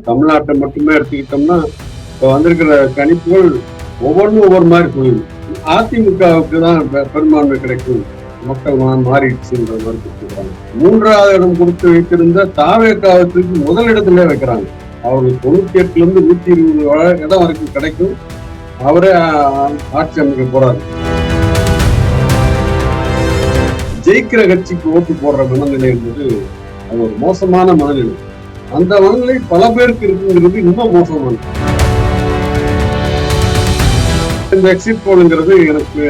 தமிழ்நாட்டை மட்டுமே எடுத்துக்கிட்டோம்னா இப்போ வந்திருக்கிற கணிப்புகள் ஒவ்வொன்றும் ஒவ்வொரு மாதிரி சொல்லுது. அதிமுகவுக்கு தான் பெரும்பான்மை கிடைக்கும், மக்கள் மாறிடுச்சுன்ற மாதிரி கொடுத்துருக்காங்க. 3வது இடம் கொடுத்து வைத்திருந்த தாவேக்காவுக்கு முதலிடத்திலே வைக்கிறாங்க. அவருக்கு 98ல இருந்து 120 இடம் வரைக்கும் கிடைக்கும். அவரே ஆட்சி அமைக்க போறாரு. ஜெயிக்கிற கட்சிக்கு ஓட்டு போடுற மனநிலை என்பது அது ஒரு மோசமான மனநிலை. அந்த மனநிலை பல பேருக்கு இருக்குங்கிறது இன்னும் மோசமானது. இந்த எக்ஸிட் போலுங்கிறது எனக்கு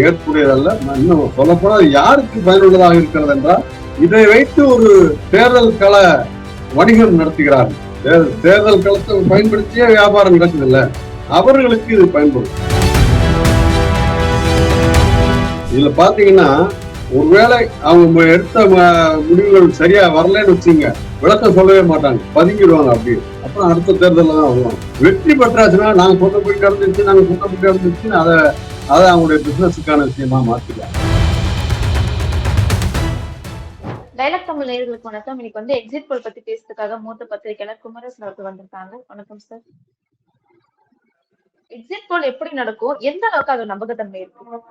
ஏற்புடையதல்ல. இன்னும் சொல்லப்போனா யாருக்கு பயனுள்ளதாக இருக்கிறது என்றால், இதை வைத்து ஒரு தேர்தல் கள வணிகம் நடத்துகிறார்கள். தேர்தல் களத்தை பயன்படுத்தியே வியாபாரம் நடக்குது இல்ல, அவர்களுக்கு இது பயன்படும். இதுல பாத்தீங்கன்னா, ஒருவேளை அவங்க எடுத்த முடிவுகள் சரியா வரலன்னு வச்சுங்க, விளக்கம் சொல்லவே மாட்டாங்க, பதுங்கிடுவாங்க. அப்படி அப்புறம் அடுத்த தேர்தலில் தான் வருவாங்க. வெற்றி பெற்றாச்சுன்னா நாங்க சொன்னபடி நடந்துச்சு, நாங்க சொன்னபடி நடந்துச்சுன்னு அதை அவங்களுடைய பிசினஸுக்கான விஷயமா மாத்திக்கலாம். டைலாக் தமிழ் நேயர்களுக்கு வணக்கம். இன்னைக்கு வந்து எக்ஸிட் போல் பத்தி பேசுறதுக்காக மூத்த பத்திரிகையாளர் குமரேசன் அவர்கள் வந்திருக்காங்க. வணக்கம் சார். எக்ஸிட் போல் எப்படி நடக்கும், எந்த அளவுக்கு அது நம்பகத்தன்மை இருக்கும்?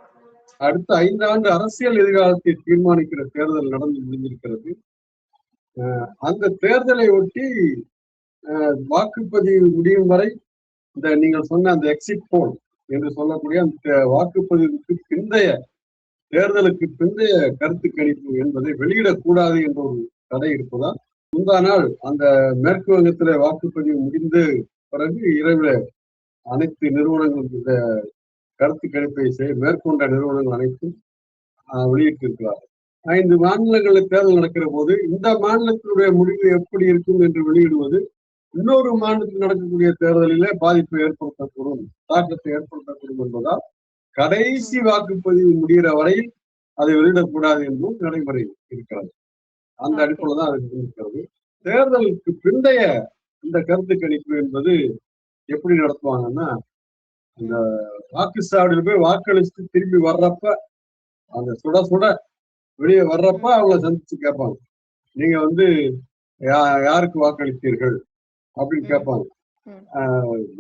அடுத்த 5 ஆண்டு அரசியல் எதிர்காலத்தை தீர்மானிக்கிற தேர்தல் நடந்து முடிஞ்சிருக்கிறது. அந்த தேர்தலை ஒட்டி வாக்குப்பதிவு முடியும் வரை இந்த நீங்கள் சொன்ன அந்த எக்ஸிட் போல் என்று சொல்லக்கூடிய அந்த வாக்குப்பதிவுக்கு பிந்தைய தேர்தலுக்கு பிந்தைய கருத்து கணிப்பு என்பதை வெளியிடக்கூடாது என்ற ஒரு தடை இருப்பதால் முந்தா நாள் அந்த மேற்கு வங்கத்தில வாக்குப்பதிவு முடிந்து பிறகு இரவில் அனைத்து நிறுவனங்களும் இந்த கருத்து கணிப்பை மேற்கொண்ட நிறுவனங்கள் அனைத்தும் வெளியிட்டிருக்கிறார்கள். 5 மாநிலங்களில் தேர்தல் நடக்கிற போது இந்த மாநிலத்தினுடைய முடிவு எப்படி இருக்கும் என்று வெளியிடுவது இன்னொரு மாநிலத்தில் நடக்கக்கூடிய தேர்தலிலே பாதிப்பை ஏற்படுத்தக்கூடும், தாக்கத்தை ஏற்படுத்தக்கூடும் என்பதால் கடைசி வாக்குப்பதிவு முடிகிற வரையில் அதை வெளியிடக்கூடாது என்றும் நடைமுறை இருக்கிறது. அந்த அடிப்படையில் தான் அது இருக்கிறது. தேர்தலுக்கு பிந்தைய இந்த கருத்து கணிப்பு என்பது எப்படி நடத்துவாங்கன்னா, அந்த வாக்குச்சாவடியில் போய் வாக்களிச்சு திரும்பி வர்றப்ப, அந்த சுட சுட வெளியே வர்றப்ப அவங்கள சந்திச்சு கேட்பாங்க, நீங்க வந்து யாருக்கு வாக்களித்தீர்கள் அப்படின்னு கேட்பாங்க.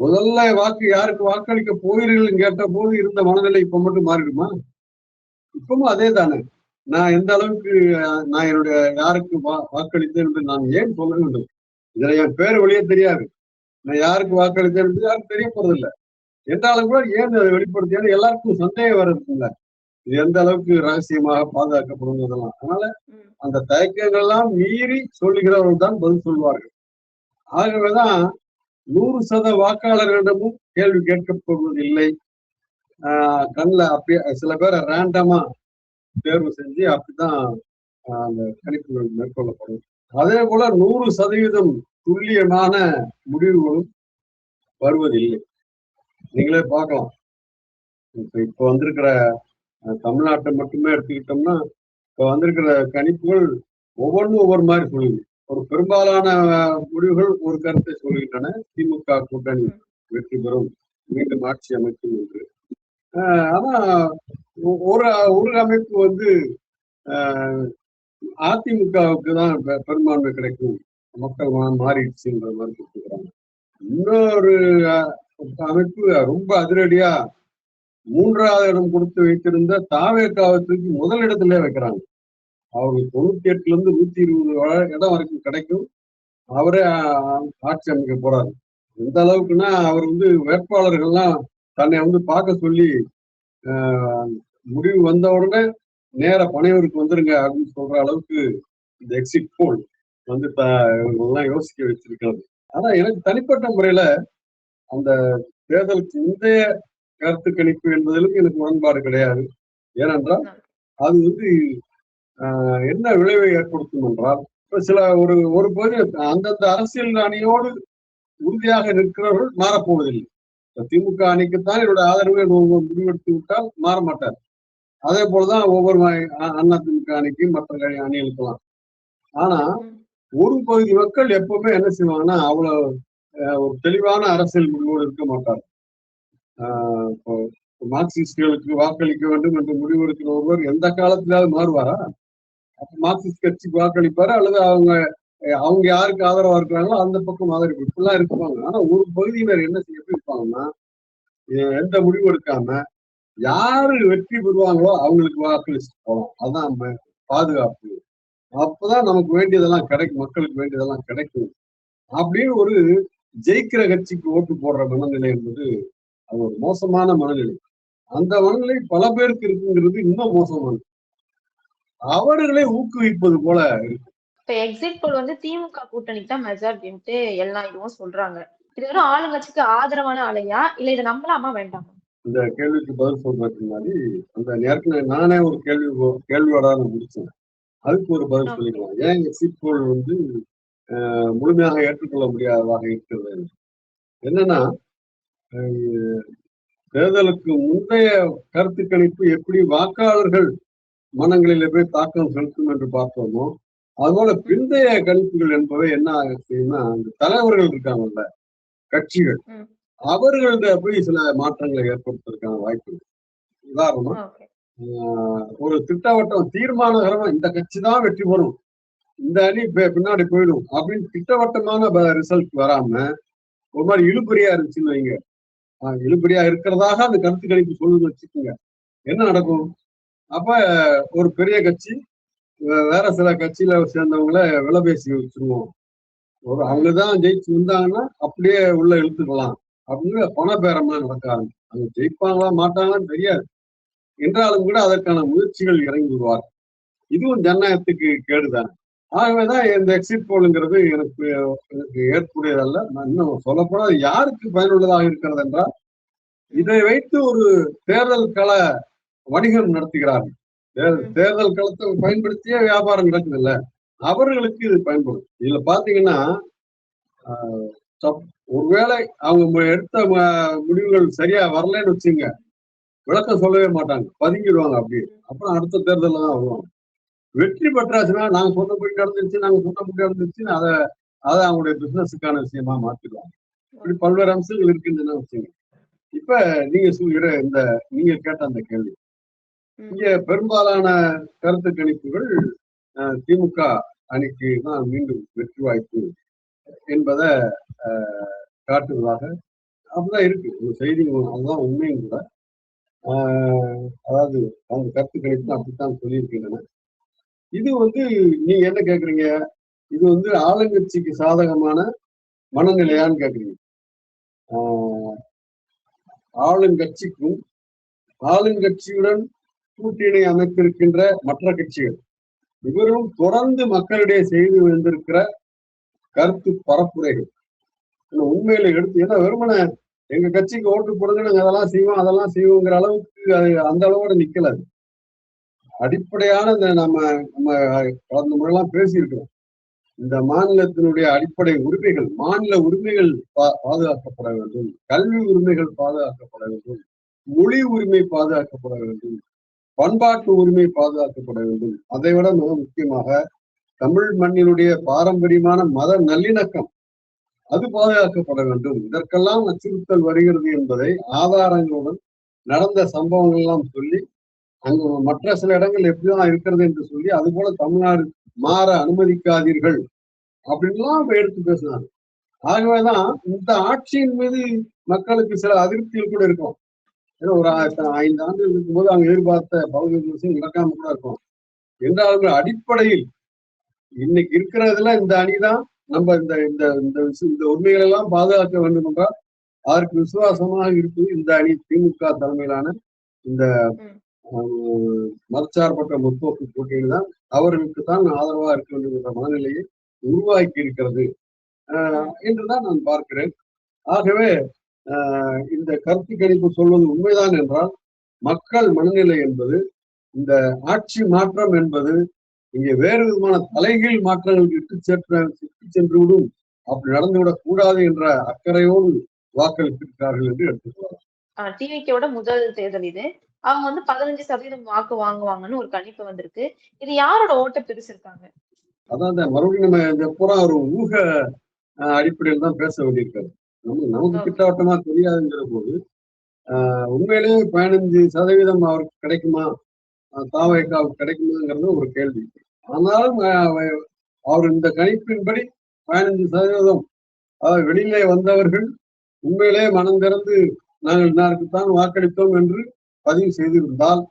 முதல்ல யாருக்கு வாக்களிக்க போகிறீர்கள் கேட்ட போது இருந்த மனநிலை இப்ப மட்டும் மாறிடுமா? இப்பவும் அதே தானே. நான் எந்த அளவுக்கு நான் என்னுடைய யாருக்கு வாக்களித்தேன் என்று நான் ஏன் சொல்ல வேண்டும்? இதுல என் பேர் வெளியே தெரியாது, நான் யாருக்கு வாக்களித்தேன் என்று யாரும் தெரிய போறதில்லை என்றாலும் கூட ஏன் அதை வெளிப்படுத்தியாலும் எல்லாருக்கும் சந்தேகம் வர்றதில்லை. இது எந்த அளவுக்கு ரகசியமாக பாதுகாக்கப்படும் இதெல்லாம். அதனால அந்த தயக்கங்கள் எல்லாம் மீறி சொல்லுகிறவர்கள் தான் பதில் சொல்வார்கள். ஆகவேதான் 100% வாக்காளர்களிடமும் கேள்வி கேட்கப்படுவதில்லை. கண்ணில் அப்படியே சில பேரை ரேண்டமா தேர்வு செஞ்சு அப்படித்தான் அந்த கணிப்புகள் மேற்கொள்ளப்படும். அதே போல 100% துல்லியமான முடிவுகளும் வருவதில்லை. நீங்களே பார்க்கலாம். இப்ப வந்திருக்கிற தமிழ்நாட்டை மட்டுமே எடுத்துக்கிட்டோம்னா, இப்ப வந்திருக்கிற கணிப்புகள் ஒவ்வொன்றும் ஒவ்வொரு மாதிரி சொல்லுது. ஒரு பெரும்பாலான முடிவுகள் ஒரு கருத்தை சொல்கின்றன, திமுக கூட்டணி வெற்றி பெறும், மீண்டும் ஆட்சி அமைக்கும் என்று. ஆனா ஒரு அமைப்பு வந்து அதிமுகவுக்கு தான் பெரும்பான்மை கிடைக்கும், மக்கள் மாறிடுச்சுன்ற மாதிரி கொடுத்துக்கிறாங்க. இன்னொரு அமைப்பு ரொம்ப அதிரடியா 3வது இடம் கொடுத்து வைத்திருந்த தாவேக்காவுக்கு முதலிடத்திலே வைக்கிறாங்க. அவருக்கு 98ல இருந்து 120 இடம் வரைக்கும் கிடைக்கும், அவரே ஆட்சி அமைக்க போறாரு. எந்த அளவுக்குன்னா, அவர் வந்து வேட்பாளர்கள்லாம் தன்னை வந்து பார்க்க சொல்லி முடிவு வந்த உடனே நேர பனையூருக்கு வந்துருங்க அப்படின்னு சொல்ற அளவுக்கு இந்த எக்ஸிட் போல் வந்து இவங்கெல்லாம் யோசிக்க வச்சிருக்கிறது. ஆனா எனக்கு தனிப்பட்ட முறையில அந்த தேர்தலுக்கு முந்தைய கருத்து கணிப்பு என்பதிலும் எனக்கு உடன்பாடு கிடையாது. ஏனென்றால் அது வந்து என்ன விளைவை ஏற்படுத்தும் என்றால், சில ஒரு பகுதி அந்தந்த அரசியல் அணியோடு உறுதியாக நிற்கிறவர்கள் மாறப்போவதில்லை. திமுக அணிக்குத்தான் என்னோட ஆதரவு முடிவெடுத்து விட்டால் மாற மாட்டார். அதே போலதான் ஒவ்வொரு அதிமுக அணிக்கு மற்ற அணிகளுக்கெல்லாம். ஆனா ஒரு பகுதி மக்கள் எப்பவுமே என்ன செய்வாங்கன்னா, அவ்வளவு ஒரு தெளிவான அரசியல் முடிவோடு இருக்க மாட்டார். இப்போ மார்க்சிஸ்டுகளுக்கு வாக்களிக்க வேண்டும் என்று முடிவெடுக்கிற ஒருவர் எந்த காலத்திலாவது மாறுவாரா? அப்ப மார்க்சிஸ்ட் கட்சிக்கு வாக்களிப்பாரு, அல்லது அவங்க அவங்க யாருக்கு ஆதரவா இருக்கிறாங்களோ அந்த பக்கம் ஆதரவு இப்படிலாம் இருப்பாங்க. ஆனா ஒரு பகுதியினர் என்ன செய்ய இருப்பாங்கன்னா, எந்த முடிவு எடுக்காம யாரு வெற்றி பெறுவாங்களோ அவங்களுக்கு வாக்களிச்சுட்டு போகலாம். அதான் நம்ம பாதுகாப்பு. அப்பதான் நமக்கு வேண்டியதெல்லாம் கிடைக்கும், மக்களுக்கு வேண்டியதெல்லாம் கிடைக்கும் அப்படின்னு ஒரு ஜெயிக்கிற கட்சிக்கு ஓட்டு போடுற மனநிலை என்பது அது ஒரு மோசமான மனநிலை. அந்த மனநிலை பல பேருக்கு இருக்குங்கிறது இன்னும் மோசமானது. அவர்களை ஊக்குவிப்பது போல இருக்கு. இப்ப எக்ஸிட் போல் வந்து திமுக கூட்டணிக்கு தான் மெஜாரிட்டின்ட்டு எல்லா இதுவும் சொல்றாங்க. இது வெறும் ஆளுங்கட்சிக்கு ஆதரவான அலையா இல்ல இதை நம்பலாமா வேண்டாமா? இந்த கேள்விக்கு பதில் சொல்றதுக்கு முன்னாடி அந்த நேரத்துல நானே ஒரு கேள்வியோட முடிச்சேன். அதுக்கு ஒரு பதில் சொல்லிக்கலாம். ஏன் எக்ஸிட் போல் வந்து முழுமையாக ஏற்றுக்கொள்ள முடியாததாக இருக்கிறது என்னன்னா, தேர்தலுக்கு முந்தைய கருத்து கணிப்பு எப்படி வாக்காளர்கள் மனங்களிலே போய் தாக்கம் செலுத்தும் என்று பார்த்தோமோ, அதுபோல பிந்தைய கணிப்புகள் என்பவை என்ன செய்யும்னா, அந்த தலைவர்கள் இருக்காங்கல்ல, கட்சிகள், அவர்கள்ட போய் சில மாற்றங்களை ஏற்படுத்துவதற்கான வாய்ப்பு. உதாரணமா, ஒரு திட்டவட்டம் தீர்மானகரமா இந்த கட்சி தான் வெற்றி பெறும், இந்த அணி பின்னாடி போயிடும் அப்படின்னு திட்டவட்டமான ரிசல்ட் வராம ஒரு மாதிரி இழுபறியா இருந்துச்சுன்னு வைங்க, இழுபறியா இருக்கிறதாக அந்த கருத்து கணிப்பு சொல்லுன்னு வச்சுக்கோங்க, என்ன நடக்கும்? அப்ப ஒரு பெரிய கட்சி வேற சில கட்சியில சேர்ந்தவங்களை விலை பேசி வச்சிருவோம், ஒரு அவங்கதான் ஜெயிச்சு வந்தாங்கன்னா அப்படியே உள்ள இழுத்துக்கலாம் அப்படின்னு பணபேரம்லாம் நடக்காது. அவங்க ஜெயிப்பாங்களா மாட்டாங்களான்னு தெரியாது என்றாலும் கூட அதற்கான முயற்சிகள் இறங்கி விடுவார். இதுவும் ஜனநாயகத்துக்கு கேடுதான். ஆகவேதான் இந்த எக்ஸிட் போலுங்கிறது எனக்கு ஏற்புடையதல்ல. நான் இன்னும் சொல்லப்போனா யாருக்கு பயனுள்ளதாக இருக்கிறது என்றால், இதை வைத்து ஒரு தேர்தல் கள வணிகம் நடத்துகிறார்கள். தேர்தல் களத்தை பயன்படுத்தியே வியாபாரம் நடக்குது இல்ல, அவர்களுக்கு இது பயன்படும். இதுல பாத்தீங்கன்னா, ஒருவேளை அவங்க எடுத்த முடிவுகள் சரியா வரலன்னு வச்சுங்க, விளக்கம் சொல்லவே மாட்டாங்க, பதுங்கிடுவாங்க அப்படியே. அப்புறம் அடுத்த தேர்தலில் தான் வருவாங்க. வெற்றி பெற்றாச்சுன்னா நாங்க சொன்னபடி நடந்துருச்சு, நாங்க சொன்னபடி நடந்துருச்சுன்னு அதை அவங்களுடைய பிசினஸுக்கான விஷயமா மாத்திடுவாங்க. இப்படி பல்வேறு அம்சங்கள் இருக்குன்னு வச்சுங்க. இப்ப நீங்க சொல்கிற இந்த நீங்க கேட்ட அந்த கேள்வி, இங்க பெரும்பாலான கருத்து கணிப்புகள் திமுக அணிக்கு தான் மீண்டும் வெற்றி வாய்ப்பு என்பதை காட்டுவதாக அப்படிதான் இருக்கு ஒரு செய்தி. அதுதான் உண்மையும் கூட. அதாவது அந்த கருத்து கணிப்பு அப்படித்தான் சொல்லியிருக்கின்றன. இது வந்து நீங்க என்ன கேக்குறீங்க, இது வந்து ஆளுங்கட்சிக்கு சாதகமான மனநிலையான்னு கேக்குறீங்க. ஆளுங்கட்சிக்கும் ஆளுங்கட்சியுடன் கூட்டணி அமைத்திருக்கின்ற மற்ற கட்சிகள் இவரும் தொடர்ந்து மக்களிடையே செய்து வந்திருக்கிற கருத்து பரப்புரைகள் உண்மையில எடுத்து, ஏன்னா வெறுமனை எங்க கட்சிக்கு ஓட்டு போடுங்க நாங்க அதெல்லாம் செய்வோங்கிற அளவுக்கு அது அந்த அளவோட நிக்கல. அடிப்படையான இந்த நம்ம கடந்த முறையெல்லாம் பேசியிருக்கிறோம். இந்த மாநிலத்தினுடைய அடிப்படை உரிமைகள், மாநில உரிமைகள் பாதுகாக்கப்பட வேண்டும், கல்வி உரிமைகள் பாதுகாக்கப்பட வேண்டும், மொழி உரிமை பாதுகாக்கப்பட வேண்டும், பண்பாட்டு உரிமை பாதுகாக்கப்பட வேண்டும். அதை விட மிக முக்கியமாக தமிழ் மண்ணினுடைய பாரம்பரியமான மத நல்லிணக்கம் அது பாதுகாக்கப்பட வேண்டும். இதற்கெல்லாம் அச்சுறுத்தல் வருகிறது என்பதை ஆதாரங்களுடன் நடந்த சம்பவங்கள் எல்லாம் சொல்லி, அங்கு மற்ற சில இடங்கள் எப்படிதான் இருக்கிறது என்று சொல்லி, அது போல தமிழ்நாடு மாற அனுமதிக்காதீர்கள் அப்படின்லாம் எடுத்து பேசினாங்க. ஆகவேதான் இந்த ஆட்சியின் மீது மக்களுக்கு சில அதிருப்திகள் கூட இருக்கும். ஏன்னா ஒரு 5 ஆண்டுகள் இருக்கும்போது அவங்க எதிர்பார்த்த பல்வேறு விஷயம் நடக்காம கூட இருக்கும். என்றாலும் அடிப்படையில் இன்னைக்கு இருக்கிறதுல இந்த அணிதான் நம்ம இந்த இந்த இந்த உரிமைகள் எல்லாம் பாதுகாக்க வேண்டும் என்றால் அதற்கு விசுவாசமாக இருப்பது இந்த அணி, திமுக தலைமையிலான இந்த மதச்சார்பற்ற முற்போக்கு கூட்டணி தான் அவர்களுக்கு தான் ஆதரவா இருக்க வேண்டும் என்ற மனநிலையை உருவாக்கி இருக்கிறது என்றுதான் நான் பார்க்கிறேன். ஆகவே இந்த கருத்து கணிப்பு சொல்வது உண்மைதான் என்றால், மக்கள் மனநிலை என்பது இந்த ஆட்சி மாற்றம் என்பது இங்கே வேறு விதமான தலைகீழ் மாற்றங்களுக்கு இட்டு சென்று விடும், அப்படி நடந்துவிடக் கூடாது என்ற அக்கறையோடு வாக்களித்திருக்கிறார்கள் என்று எடுத்துக்கொள்ளலாம். டிவிக்கோட முதல் தேர்தல் இது. அவங்க வந்து 15% வாக்கு வாங்குவாங்கன்னு ஒரு கணிப்பு வந்திருக்கு. இது யாரோட ஓட்டை பிரிச்சிருக்காங்க? அதான் மறுபடியும் நம்ம இந்த பூரா ஒரு ஊக அடிப்படையில் தான் பேச வேண்டியிருக்காரு. நமக்கு திட்டவட்டமா தெரியாதுங்கிற போது உண்மையிலேயே 15% அவருக்கு கிடைக்குமா, தாவேக்காவுக்கு கிடைக்குமாங்கிறது ஒரு கேள்வி. ஆனாலும் அவர் இந்த கணிப்பின்படி 15% அதாவது வெளியிலே வந்தவர்கள் உண்மையிலே மனம் திறந்து நாங்கள் இன்னாருக்குத்தான் வாக்களித்தோம் என்று பதிவு செய்திருந்தால்,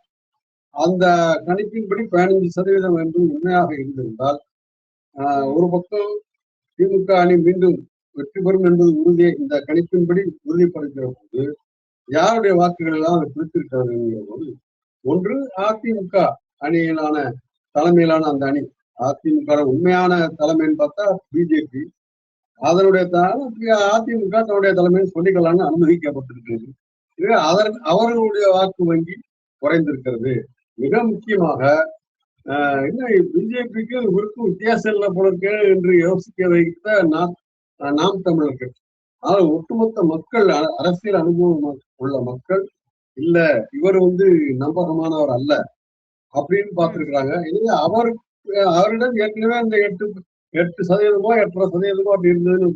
அந்த கணிப்பின்படி 15% என்று உண்மையாக இருந்திருந்தால், ஒரு பக்கம் திமுக அணி மீண்டும் வெற்றி பெறும் என்பது உறுதியை இந்த கணிப்பின்படி உறுதிப்படுத்துகிற போது யாருடைய வாக்குகள் எல்லாம் அதை பிடித்திருக்கிறது என்கிற போது, ஒன்று அதிமுக அணியிலான தலைமையிலான அந்த அணி, அதிமுக உண்மையான தலைமைன்னு பார்த்தா பிஜேபி, அதனுடைய அதிமுக தன்னுடைய தலைமைன்னு சொல்லிக்கலாம்னு அனுமதிக்கப்பட்டிருக்கிறது. இது அவர்களுடைய வாக்கு வங்கி குறைந்திருக்கிறது. மிக முக்கியமாக இன்னும் பிஜேபிக்கு இவருக்கும் வித்தியாசம் இல்லை போல இருக்கு என்று யோசிக்க வைத்த நாம் தமிழர் கட்சி. ஆனால் ஒட்டுமொத்த மக்கள், அரசியல் அனுபவம் உள்ள மக்கள், இல்ல இவர் நம்பகமானவர் அல்ல அப்படின்னு பார்த்திருக்கிறாங்க. எனவே அவரிடம் ஏற்கனவே அந்த 8% 8.5% அப்படி இருந்ததுன்னு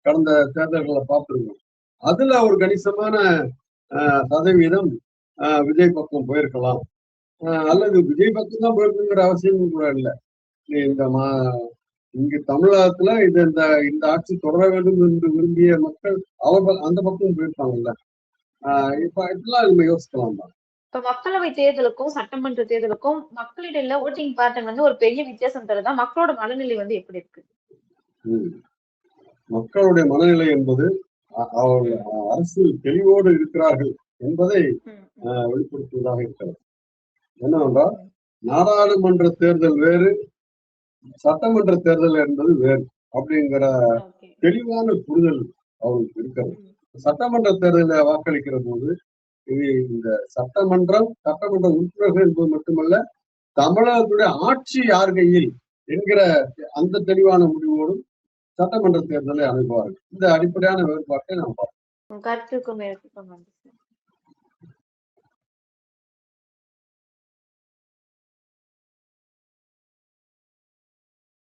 கடந்த தேர்தல்களை பார்த்திருக்கோம். அதுல ஒரு கணிசமான சதவீதம் விஜய் பக்கம் போயிருக்கலாம், அல்லது விஜய் பக்கம் தான் போயிருக்குங்கிற அவசியம் கூட இல்லை. இங்கு தமிழகத்துல இந்த ஆட்சி தொடர வேண்டும் என்று விரும்பிய மக்கள் அந்த பக்கம் போயிருப்பாங்கல்ல. இப்ப இதெல்லாம் நம்ம யோசிக்கலாம் தான். இப்ப மக்களவை தேர்தலுக்கும் சட்டமன்ற தேர்தலுக்கும் மக்களிடையில ஓட்டிங் பேட்டர்ன் ஒரு பெரிய வித்தியாசம் தருதா? மக்களோட மனநிலை எப்படி இருக்கு? மக்களுடைய மனநிலை என்பது அவர்கள் அரசியல் தெளிவோடு இருக்கிறார்கள் என்பதை வெளிப்படுத்துவதாக இருக்கிறது. என்னவென்றால், நாடாளுமன்ற தேர்தல் வேறு, சட்டமன்ற தேர்தல் என்பது வேறு அப்படிங்கிற தெளிவான புரிதல் அவர்களுக்கு இருக்கிறது. சட்டமன்ற தேர்தலில் வாக்களிக்கிற போது இது இந்த சட்டமன்ற உறுப்பினர்கள் என்பது மட்டுமல்ல, தமிழகத்துடைய ஆட்சி யார் கையில் என்கிற அந்த தெளிவான முடிவோடும் சட்டமன்ற தேர்தலை அணுகுவார்கள். இந்த அடிப்படையான வேறுபாட்டை நாம் பார்க்கிறோம். கருத்துக்கும்